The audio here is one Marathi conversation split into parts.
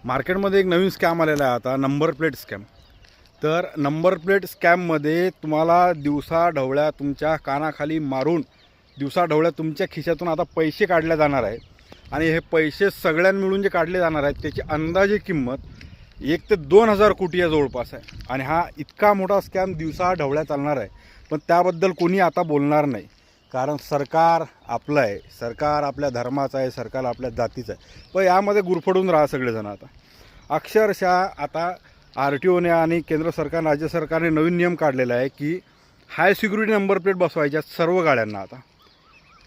मार्केटमध्ये एक नवीन स्कॅम आलेला आहे आता, नंबर प्लेट स्कॅम. तर नंबर प्लेट स्कॅममध्ये तुम्हाला दिवसाढवळ्या तुमच्या कानाखाली मारून दिवसाढवळ्या तुमच्या खिशातून आता पैसे काढले जाणार आहेत. आणि हे पैसे सगळ्यांना मिळून जे काढले जाणार आहेत त्याची अंदाजे किंमत 1 ते 2,000 कोटी या जवळपास आहे. आणि हा इतका मोठा स्कॅम दिवसाढवळ्या चालणार आहे, पण त्याबद्दल कोणी आता बोलणार नाही. कारण सरकार आपलं आहे, सरकार आपल्या धर्माचं आहे, सरकार आपल्या जातीचं आहे. पण यामध्ये गुरफडून राहा सगळेजण. आता अक्षरशः आता RTOने आणि केंद्र सरकार राज्य सरकारने नवीन नियम काढलेला आहे की हाय सिक्युरिटी नंबर प्लेट बसवायच्या सर्व गाड्यांना. आता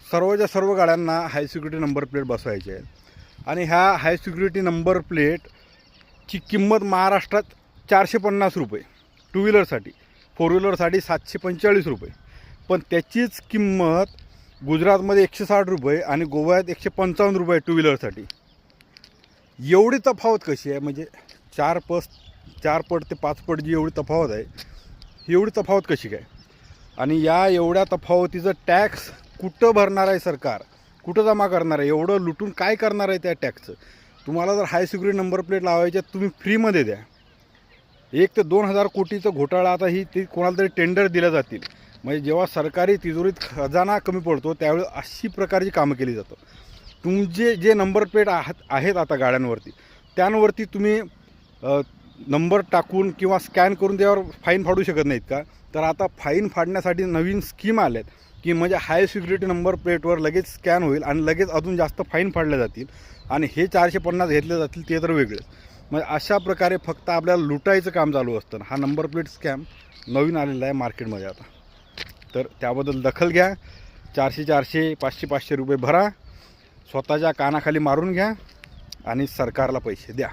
सर्वच्या सर्व गाड्यांना हाय सिक्युरिटी नंबर प्लेट बसवायचे आहेत. आणि ह्या हाय सिक्युरिटी नंबर प्लेटची किंमत महाराष्ट्रात 450 रुपये टू व्हीलरसाठी, फोर व्हीलरसाठी 745 रुपये. पण त्याचीच किंमत गुजरातमध्ये 160 रुपये आणि गोव्यात 155 रुपये टू व्हीलरसाठी. एवढी तफावत कशी आहे? म्हणजे 4 पट ते 5 पट जी एवढी तफावत आहे, एवढी तफावत कशी काय? आणि या एवढ्या तफावतीचं टॅक्स कुठं भरणार आहे सरकार? कुठं जमा करणार आहे? एवढं लुटून काय करणार आहे त्या टॅक्सचं? तुम्हाला जर हाय सिक्युरिटी नंबर प्लेट लावायच्या तुम्ही फ्रीमध्ये द्या. 1 ते 2,000 कोटीचं घोटाळा आता ती कोणाला तरी टेंडर दिल्या जातील. म्हणजे जेव्हा सरकारी तिजोरीत खजाना कमी पडतो त्यावेळी अशी प्रकारची कामं केली जातात. तुमचे जे नंबर प्लेट आहेत आता गाड्यांवरती, त्यांवरती तुम्ही नंबर टाकून किंवा स्कॅन करून त्यावर फाईन फाडू शकत नाहीत का? तर आता फाईन फाडण्यासाठी नवीन स्कीम आल्यात की म्हणजे हाय सिक्युरिटी नंबर प्लेटवर लगेच स्कॅन होईल आणि लगेच अजून जास्त फाईन फाडल्या जातील. आणि हे 450 घेतले जातील ते तर वेगळेच. म्हणजे अशा प्रकारे फक्त आपल्याला लुटायचं काम चालू असतं. हा नंबर प्लेट स्कॅम नवीन आलेला आहे मार्केटमध्ये आता. तर त्याबद्दल दखल घ्या. 400, 500 रुपये भरा, स्वतःच्या कानाखाली मारून घ्या आणि सरकारला पैसे द्या.